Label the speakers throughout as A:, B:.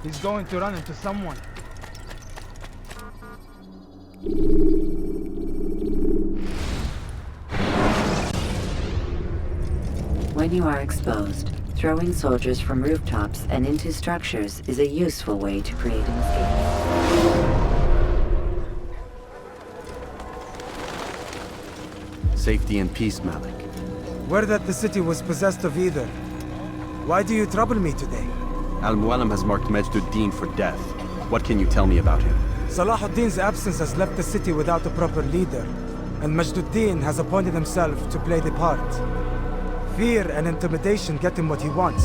A: He's going to run into someone.
B: When you are exposed, throwing soldiers from rooftops and into structures is a useful way to create an escape.
C: Safety and peace, Malik.
D: Word that the city was possessed of either. Why do you trouble me today?
C: Al-Mualim has marked Majd Addin for death. What can you tell me about him?
D: Salah ad-Din's absence has left the city without a proper leader, and Majd Addin has appointed himself to play the part. Fear and intimidation get him what he wants.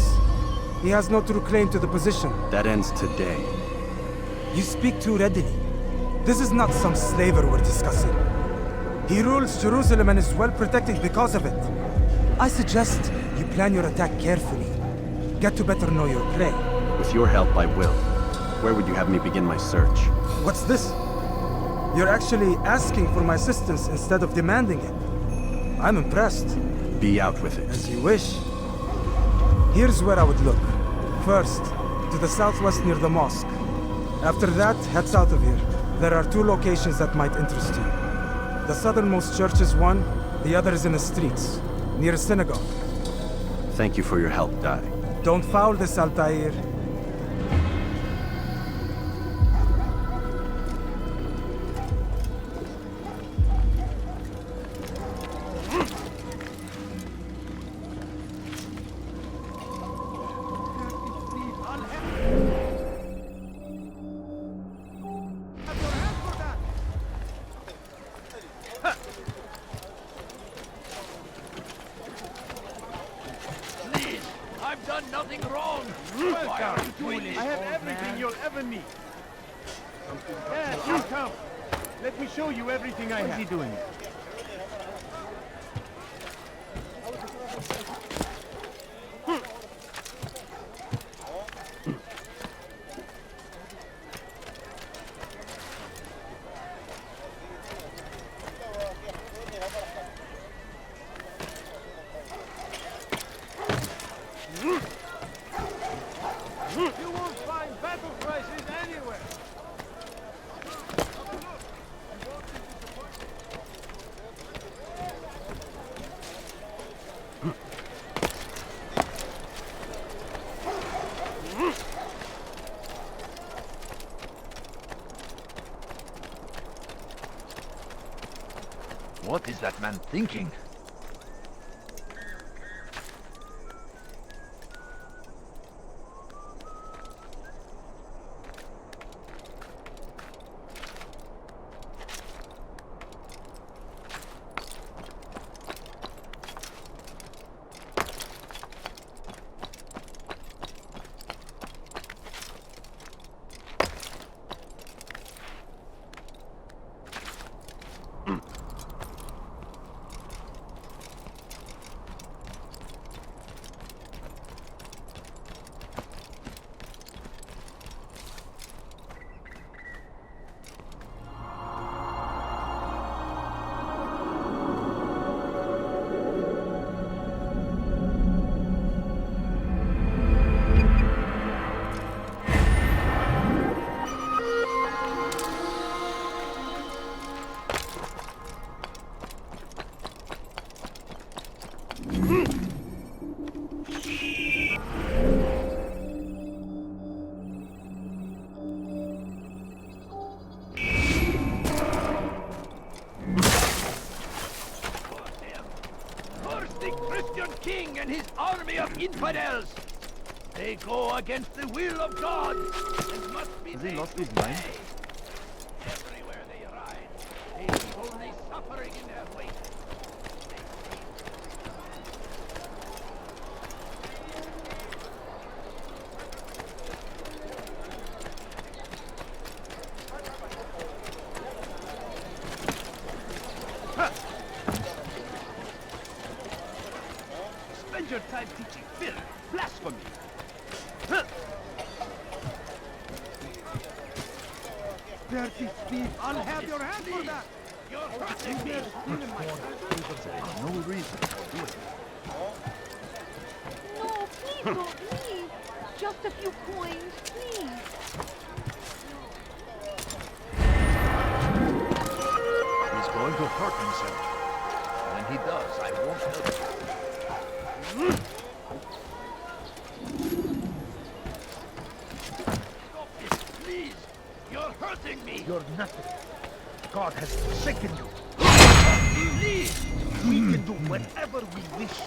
D: He has no true claim to the position.
C: That ends today.
D: You speak too readily. This is not some slaver we're discussing. He rules Jerusalem and is well protected because of it. I suggest you plan your attack carefully. Get to better know your prey.
C: With your help, I will. Where would you have me begin my search?
D: What's this? You're actually asking for my assistance instead of demanding it. I'm impressed.
C: Be out with it.
D: As you wish. Here's where I would look. First, to the southwest near the mosque. After that, head south of here. There are two locations that might interest you. The southernmost church is one, the other is in the streets, near a synagogue.
C: Thank you for your help, Dai.
D: Don't foul this, Altair.
E: I've done nothing wrong! Why are you doing this?
F: I have everything you'll ever need. Yeah, you come. Let me show you everything I have. What's he doing? You won't find battle prices anywhere.
E: What is that man thinking? King and his army of infidels! They go against the will of God and must be.
F: Has he lost his mind?
E: Everywhere they ride, they leave only suffering in their wake. Spend your time teaching filth, blasphemy.
F: Dirty thief! I'll have your hand for that!
E: You're hurting me.
F: No reason for doing it.
G: No, please don't leave.
A: Just a few coins, please.
E: He's going to hurt himself. When he does, I won't help him. Stop it, please! You're hurting me! You're nothing. God has forsaken you. Please! We can do whatever we wish.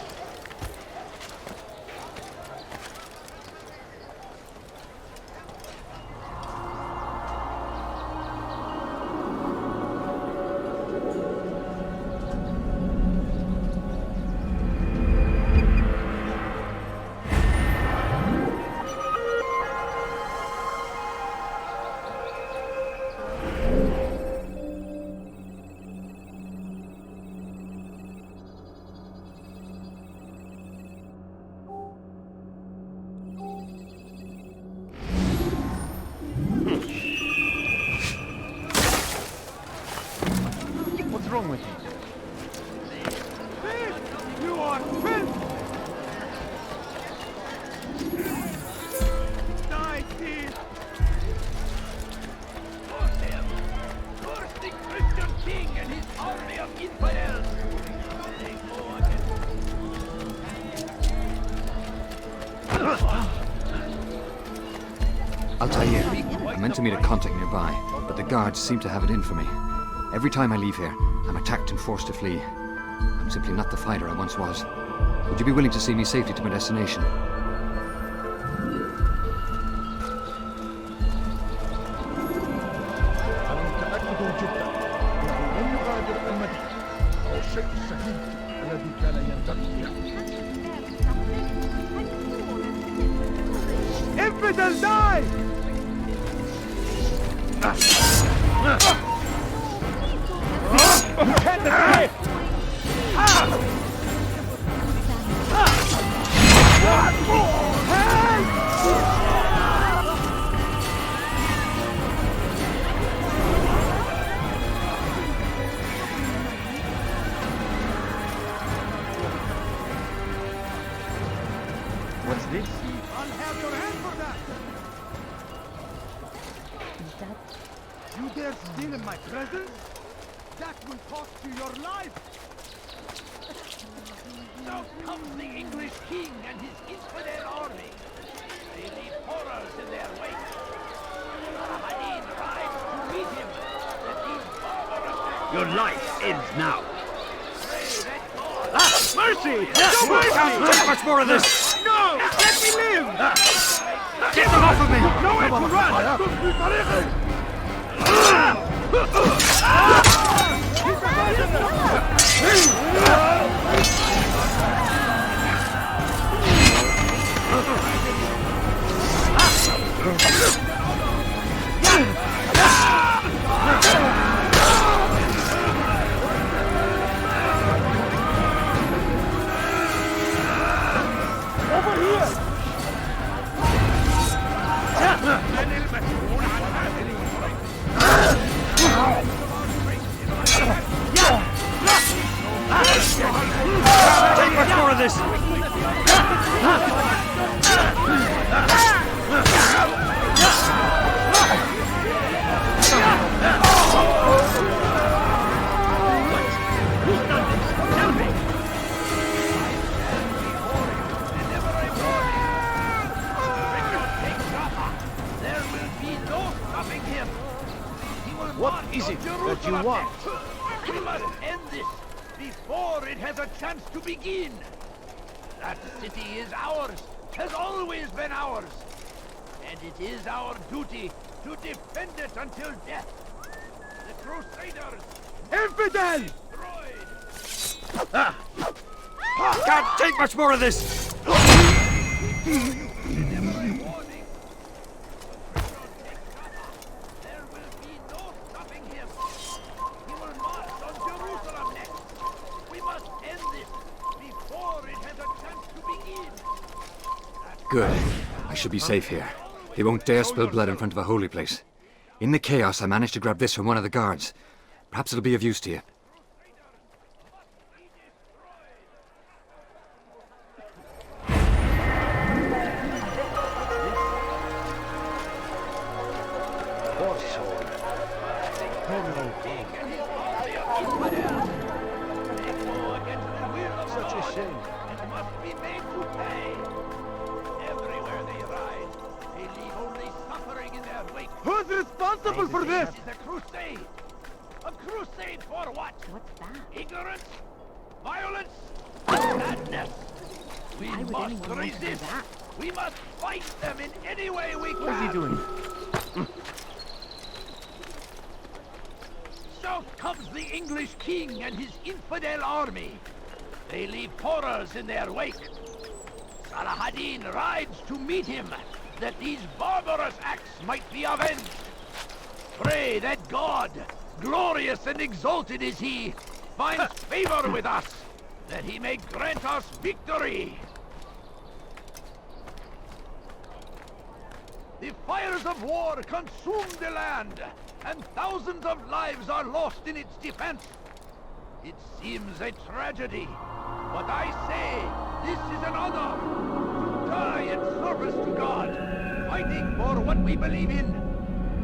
E: What's wrong with you?
F: You are filth! Die, thief!
E: Curse him! Curse the Christian king and his army of infidels! They go
G: Altair, I meant to meet a contact nearby, but the guards seem to have it in for me. Every time I leave here, I'm attacked and forced to flee. I'm simply not the fighter I once was. Would you be willing to see me safely to my destination?
E: أنا متأكد جدا أنه لن يغادر المدينة أو الشيء السهيل الذي كان ينتمي إليه.
F: Infidel, die! You can't escape!
E: What's this?
F: I'll have your hand for that! You dare steal in my presence? That will cost you your life!
E: Now comes the English king and his infidel army. They leave horrors in their wake. Addin rides to meet him. Let these barbarous acts
H: Your life ends now.
E: pray that God
F: Mercy!
G: Can't take much more of this!
F: No! Let me live!
G: Get them off of me!
F: Nowhere to run! Over here!
G: Take much more of this!
E: there will be no stopping him. He will
H: What
E: march
H: is
E: on
H: it that you
E: Jerusalem
H: want?
E: next. We must end this before it has a chance to begin. That city is ours, has always been ours. And it is our duty to defend it until death. The Crusaders
F: Infidel!
E: destroyed.
G: Can't take much more of this!
E: There will be no stopping him. He will march on Jerusalem next. We must end this before it has a chance to begin.
G: Good. I should be safe here. They won't dare spill blood in front of a holy place. In the chaos, I managed to grab this from one of the guards. Perhaps it'll be of use to you.
E: God and must be made to pay. Everywhere they ride, they leave only suffering in their wake.
F: Who's responsible for this?
E: This is a crusade. A crusade for what?
A: What's that?
E: Ignorance? Violence? Madness? We
A: Why would
E: must
A: anyone want to do
E: resist.
A: that?
E: We must fight them in any way we can.
F: What is he doing?
E: South comes the English king and his infidel army. They leave horrors in their wake. Salah ad-Din rides to meet him, that these barbarous acts might be avenged. Pray that God, glorious and exalted is he, finds favor with us, that he may grant us victory. The fires of war consume the land, and thousands of lives are lost in its defense. It seems a tragedy, but I say this is an honor, to die in service to God, fighting for what we believe in.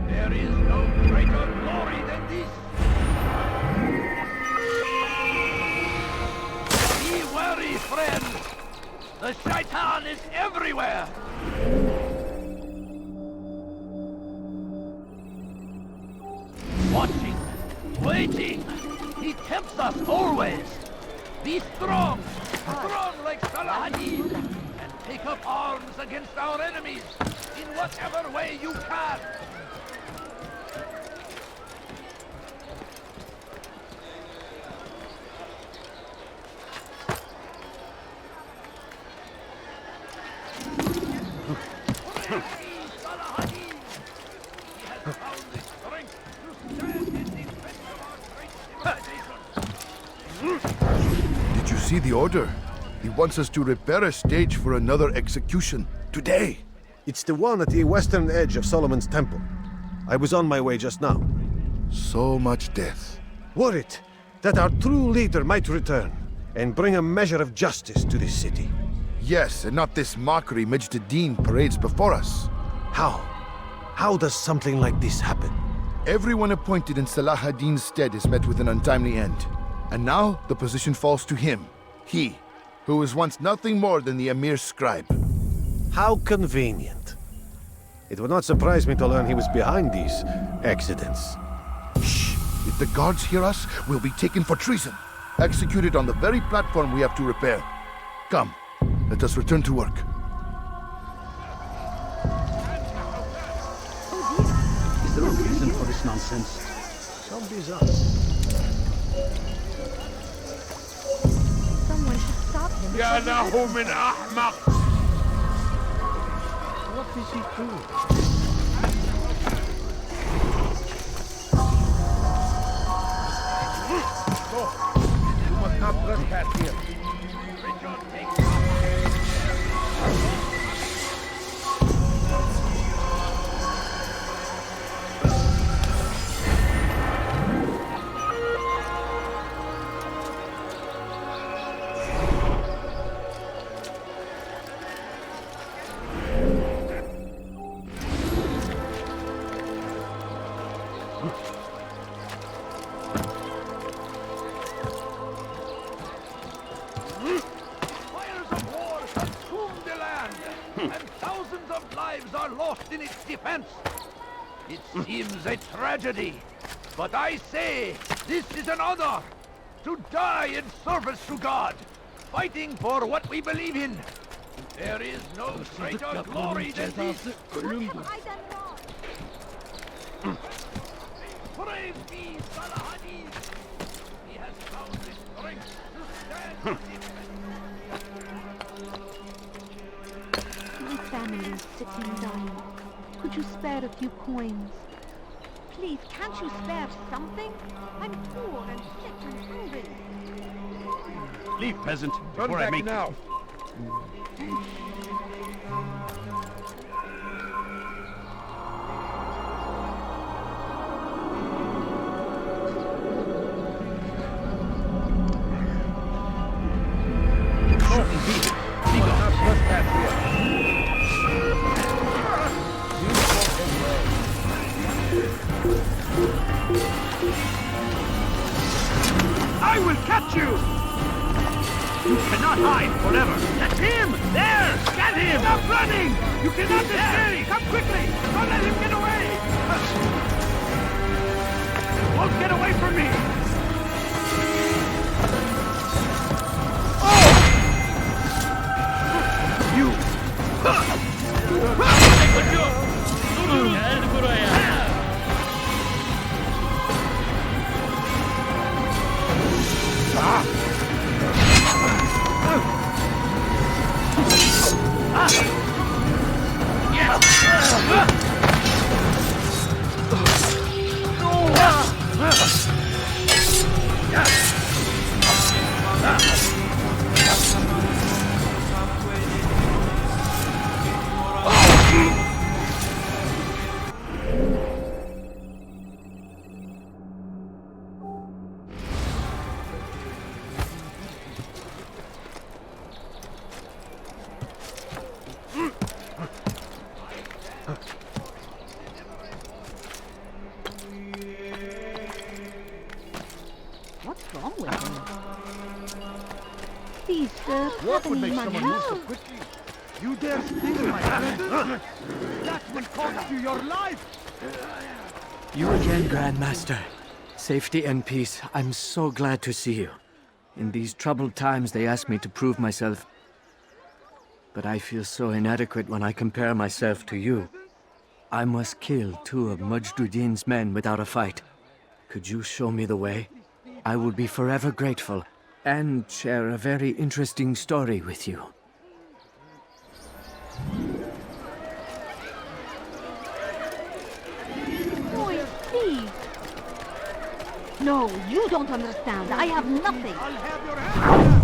E: There is no greater glory than this. Be wary, friends. The shaitan is everywhere. Watching, waiting. He tempts us always. Be strong, strong like Salah ad-Din, and take up arms against our enemies in whatever way you can. Praise be Salah ad-Din. He has found the strength to stand in defense of our great civilization.
H: Did you see the order? He wants us to repair a stage for another execution. Today.
I: It's the one at the western edge of Solomon's Temple. I was on my way just now.
H: So much death.
I: Worried that our true leader might return and bring a measure of justice to this city.
H: Yes, and not this mockery Majd Addin parades before us.
I: How? How does something like this happen?
H: Everyone appointed in Salah ad-Din's stead is met with an untimely end. And now the position falls to him. He, who was once nothing more than the Emir's scribe.
I: How convenient. It would not surprise me to learn he was behind these accidents.
H: Shh! If the guards hear us, we'll be taken for treason. Executed on the very platform we have to repair. Come, let us return to work.
J: Is there a reason for this nonsense?
I: Zombies us.
A: Someone should stop him.
F: Ya lahu min ahmaq.
J: What is he doing?
F: You must not trespass here.
E: Fires of war consume the land, and thousands of lives are lost in its defense. It seems a tragedy, but I say this is an honor, to die in service to God, fighting for what we believe in. There is no greater glory than this.
A: What have I done wrong?
E: Praise be Salah ad-Din. He has found the strength to stand in defense.
A: My family is sick and dying. Could you spare a few coins? Please, can't you spare something? I'm poor and sick and hungry.
J: Leave, peasant,
F: Turn
J: before I
F: back
J: make
F: now.
E: I will catch you!
J: You cannot hide forever. That's him! There! Get him! Stop running! You cannot escape! Come quickly! Don't let him get away! Won't get away from me! You!
A: What's wrong with him? Please, sir,
F: What would make
A: my
F: someone move so
A: help.
F: quickly? You dare steal my present? That will cost you your life!
K: You again, Grandmaster. Safety and peace. I'm so glad to see you. In these troubled times, they ask me to prove myself. But I feel so inadequate when I compare myself to you. I must kill 2 of Majd Addin's men without a fight. Could you show me the way? I will be forever grateful, and share a very interesting story with you.
A: Boy, please. No, you don't understand. I have nothing.
F: I'll have your hand!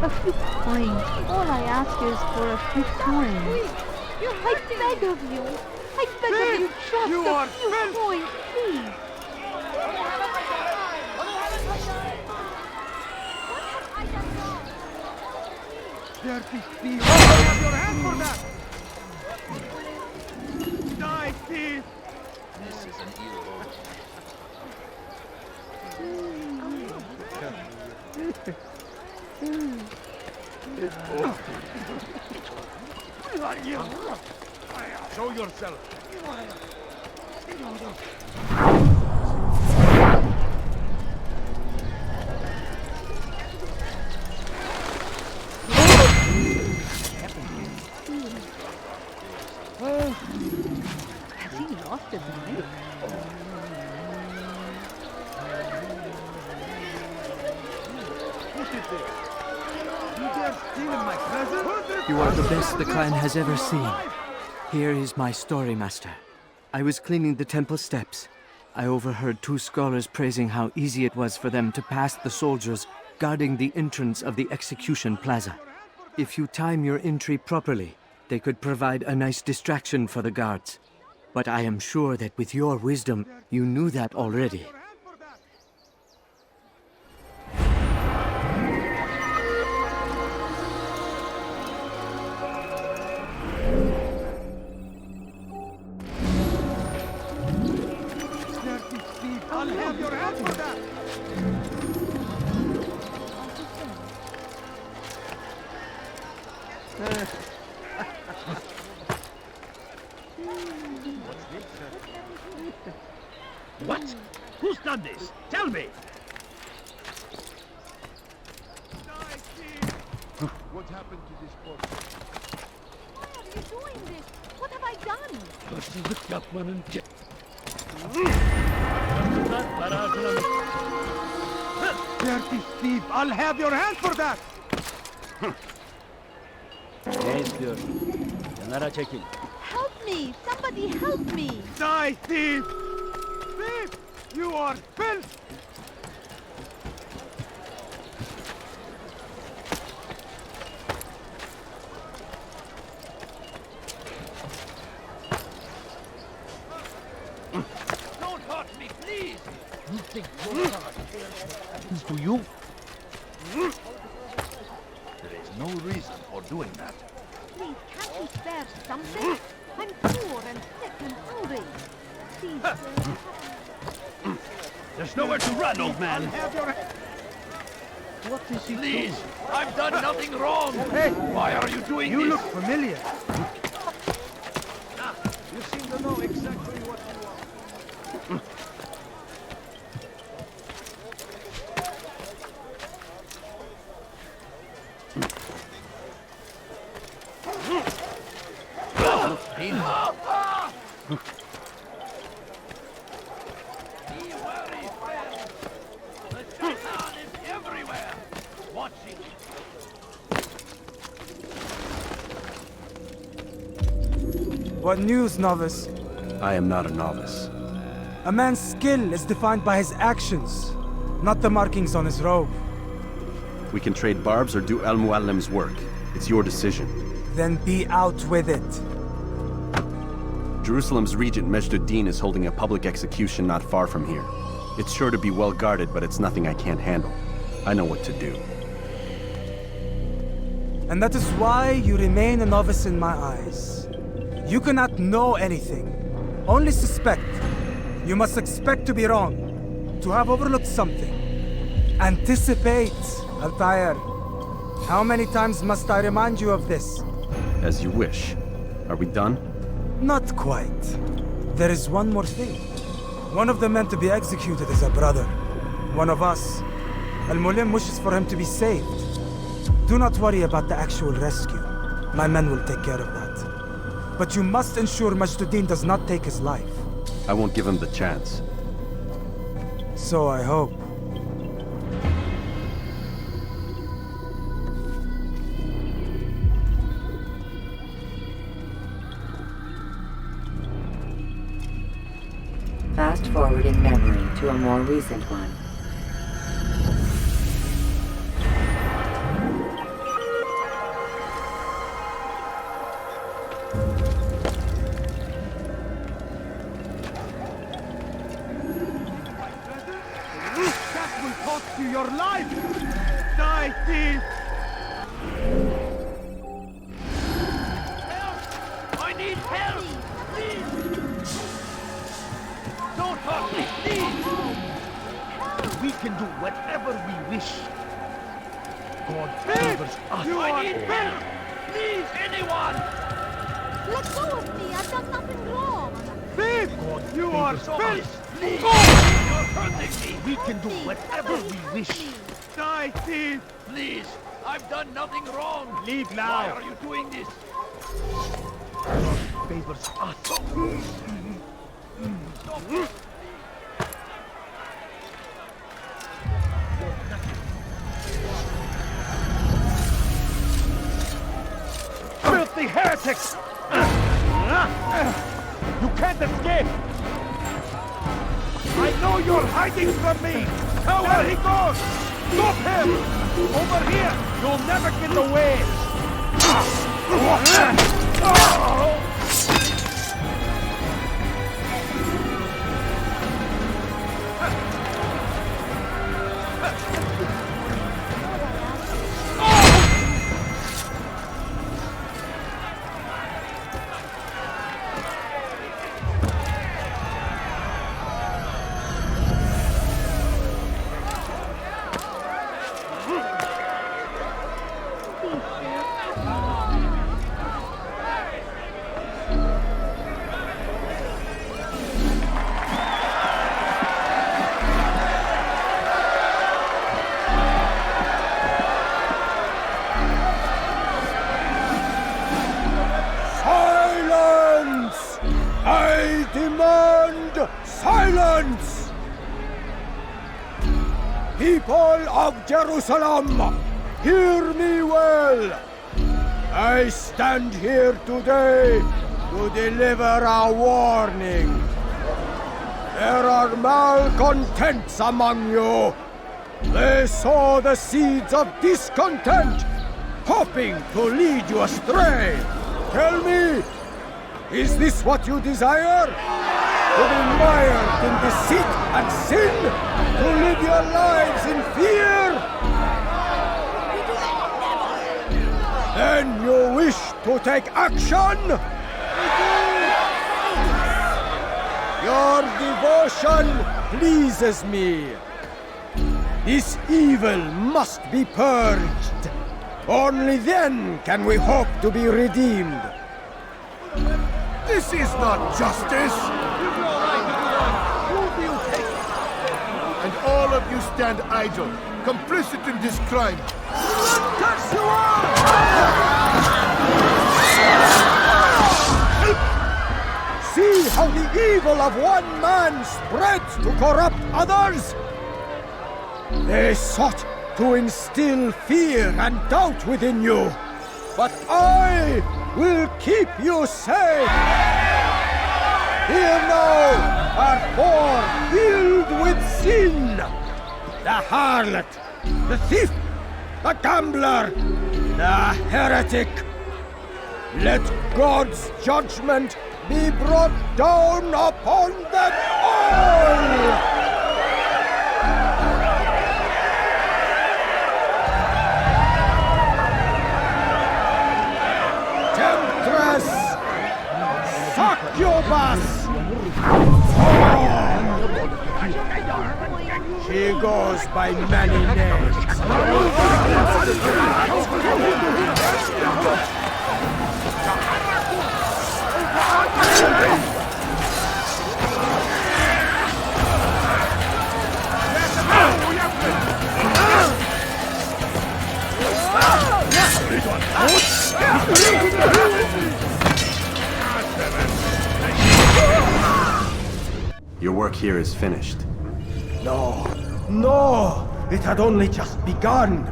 A: A few coins. All I ask is for a few coins. I beg of you. I beg of you, just
F: You
A: a
F: are
A: few
F: filth.
A: coins, please.
F: Dirty thief! I'll have your hand for that! Die, thief! Show yourself!
A: Has he lost his mind?
F: Put it there! You dare steal my present?
K: You are the best the clan has ever seen. Here is my story, Master. I was cleaning the temple steps. I overheard 2 scholars praising how easy it was for them to pass the soldiers guarding the entrance of the execution plaza. If you time your entry properly, they could provide a nice distraction for the guards. But I am sure that with your wisdom, you knew that already.
F: Dirty thief! I'll have your hand for that!
J: What? Who's done this? Tell me!
F: Die, thief! What happened to this portrait?
A: Why are you doing this? What have I done?
F: Dirty thief! I'll have your hand for that!
A: Help me! Somebody help me!
F: Die, thief! Thief! You are filth!
E: Don't hurt me, please!
F: You think your God happens to you?
E: There is no reason for doing that.
A: Please, can't you spare something? I'm poor and sick and hungry. Please, sir.
J: There's nowhere to run, old man!
F: Have your hand.
E: What is he doing? Please, I've done nothing wrong.
F: Hey!
E: Why are you doing this?
F: You look familiar. You seem to know exactly what you want.
E: Be wary, friend. The shaitan is everywhere, watching.
D: What news, novice?
C: I am not a novice.
D: A man's skill is defined by his actions, not the markings on his robe.
C: We can trade barbs or do Al-Muallim's work. It's your decision.
D: Then be out with it.
C: Jerusalem's regent Majd Addin is holding a public execution not far from here. It's sure to be well guarded, but it's nothing I can't handle. I know what to do.
D: And that is why you remain a novice in my eyes. You cannot know anything, only suspect. You must expect to be wrong, to have overlooked something. Anticipate, Altair. How many times must I remind you of this?
C: As you wish. Are we done?
D: Not quite. There is one more thing. One of the men to be executed is a brother. One of us. Al-Mulim wishes for him to be saved. Do not worry about the actual rescue. My men will take care of that. But you must ensure Majd Addin does not take his life.
C: I won't give him the chance.
D: So I hope.
B: Fast forwarding memory to a more recent one.
F: That will cost you your life! Die, thief!
E: Help! I need help! Please! Don't hurt me, please!
F: We can do whatever we wish. God favors us.
E: I need help! Please, anyone!
A: Let go of me! I've done nothing wrong!
F: Thief! God, you are
E: Please,
F: filth!
E: you're hurting me!
F: We can do whatever we wish. Die, thief!
E: Please, I've done nothing wrong!
F: Leave
E: Why
F: now!
E: are you doing this?
F: God favors us. Filthy heretics! You can't escape! I know you're hiding from me! There he goes! Stop him! Over here! You'll never get away! I demand silence! People of Jerusalem, hear me well! I stand here today to deliver a warning. There are malcontents among you. They sow the seeds of discontent, hoping to lead you astray. Tell me, is this what you desire? To be mired in deceit and sin? To live your lives in fear? Then you wish to take action? Your devotion pleases me. This evil must be purged. Only then can we hope to be redeemed.
H: This is not justice! And all of you stand idle, complicit in this crime.
F: See how the evil of one man spreads to corrupt others? They sought to instill fear and doubt within you, but I will keep you safe. Here now are four filled with sin. The harlot, the thief, the gambler, the heretic. Let God's judgment be brought down upon them all! Temptress! Succubus! She goes by many names.
C: Your work here is finished.
F: No, no! It had only just begun.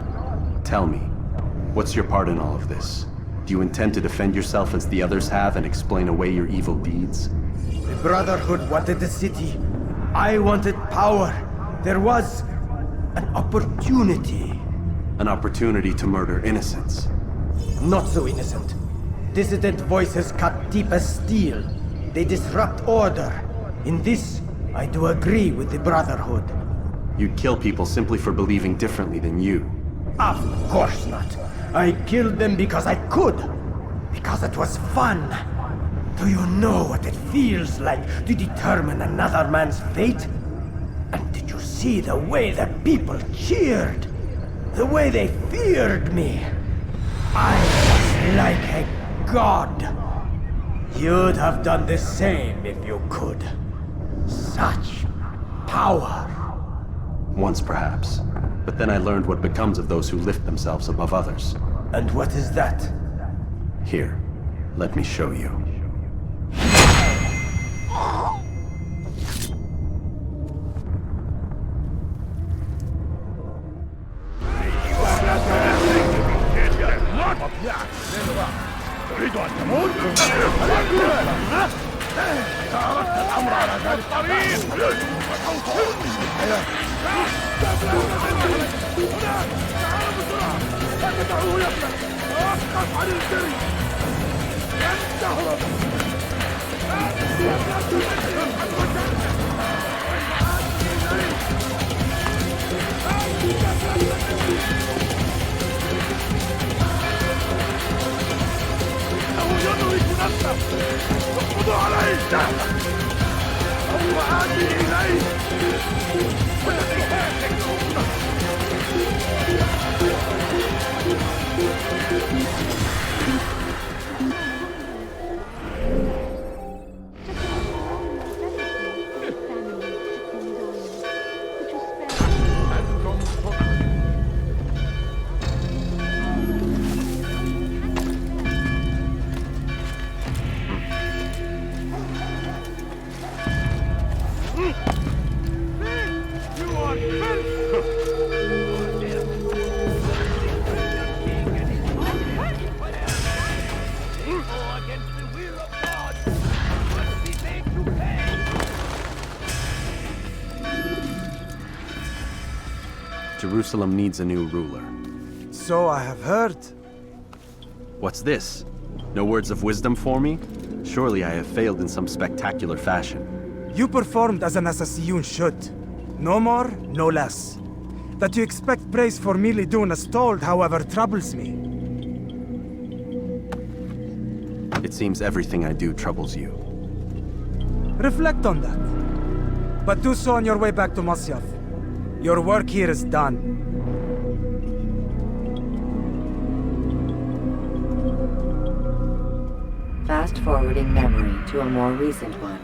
C: Tell me, what's your part in all of this? Do you intend to defend yourself as the others have and explain away your evil deeds?
F: The Brotherhood wanted the city. I wanted power. There was an opportunity.
C: An opportunity to murder innocents.
F: Not so innocent. Dissident voices cut deep as steel. They disrupt order. In this, I do agree with the Brotherhood.
C: You'd kill people simply for believing differently than you.
F: Of course not. I killed them because I could. Because it was fun. Do you know what it feels like to determine another man's fate? And did you see the way the people cheered? The way they feared me? I was like a god. You'd have done the same if you could. Such power.
C: Once perhaps. But then I learned what becomes of those who lift themselves above others.
F: And what is that?
C: Here, let me show you. Jerusalem needs a new ruler.
D: So I have heard.
C: What's this? No words of wisdom for me? Surely I have failed in some spectacular fashion.
D: You performed as an Assassiyun should. No more, no less. That you expect praise for merely doing as told, however, troubles me.
C: It seems everything I do troubles you.
D: Reflect on that. But do so on your way back to Masyaf. Your work here is done.
B: Fast-forwarding memory to a more recent one.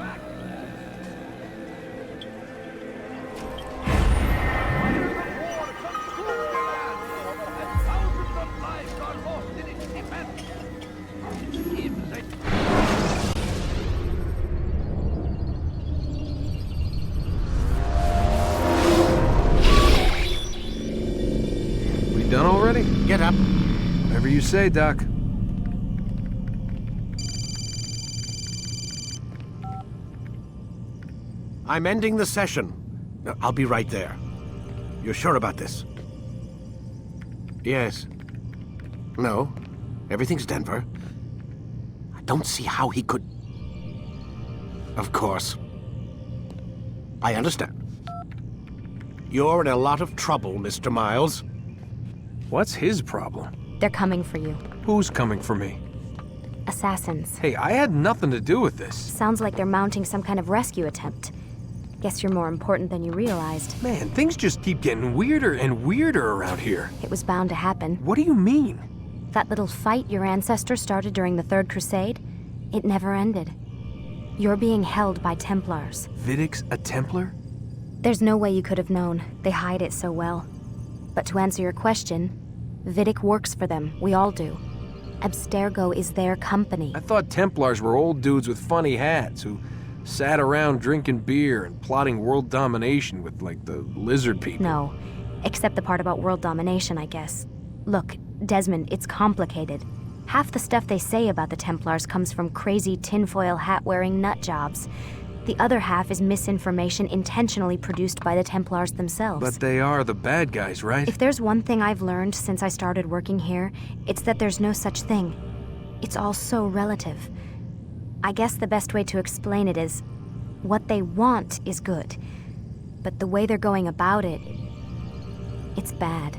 L: We done already?
I: Get up.
L: Whatever you say, Doc.
I: I'm ending the session. I'll be right there. You're sure about this? Yes. No. Everything's Denver. I don't see how he could... Of course. I understand. You're in a lot of trouble, Mr. Miles.
L: What's his problem?
M: They're coming for you.
L: Who's coming for me?
M: Assassins.
L: Hey, I had nothing to do with this.
M: Sounds like they're mounting some kind of rescue attempt. Guess you're more important than you realized.
L: Man, things just keep getting weirder and weirder around here.
M: It was bound to happen.
L: What do you mean?
M: That little fight your ancestors started during the Third Crusade, it never ended. You're being held by Templars.
L: Vidic's a Templar?
M: There's no way you could have known. They hide it so well. But to answer your question, Vidic works for them. We all do. Abstergo is their company.
L: I thought Templars were old dudes with funny hats who sat around drinking beer and plotting world domination with, like, the lizard people.
M: No, except the part about world domination, I guess. Look, Desmond, it's complicated. Half the stuff they say about the Templars comes from crazy tinfoil hat-wearing nut jobs. The other half is misinformation intentionally produced by the Templars themselves.
L: But they are the bad guys, right?
M: If there's one thing I've learned since I started working here, it's that there's no such thing. It's all so relative. I guess the best way to explain it is, what they want is good. But the way they're going about it, it's bad.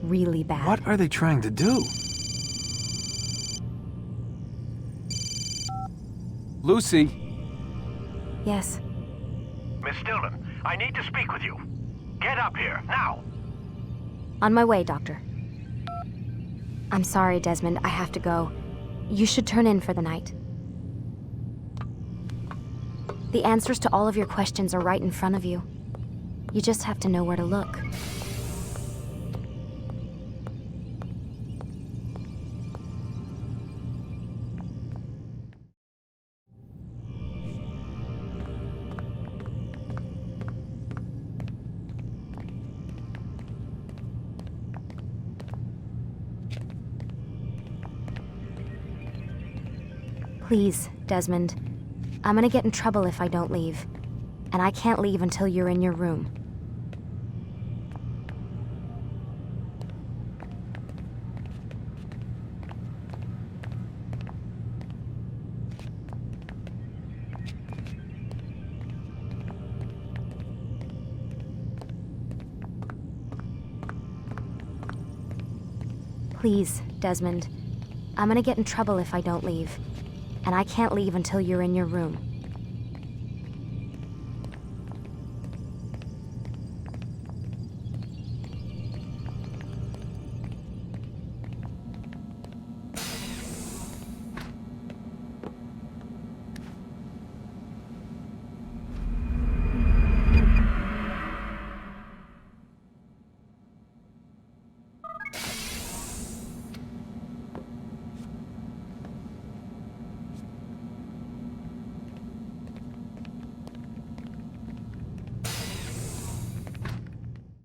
M: Really bad.
L: What are they trying to do? Lucy?
M: Yes.
J: Miss Stillman, I need to speak with you. Get up here, now!
M: On my way, Doctor. I'm sorry, Desmond, I have to go. You should turn in for the night. The answers to all of your questions are right in front of you. You just have to know where to look. Please, Desmond. I'm gonna get in trouble if I don't leave. And I can't leave until you're in your room. Please, Desmond. I'm gonna get in trouble if I don't leave. And I can't leave until you're in your room.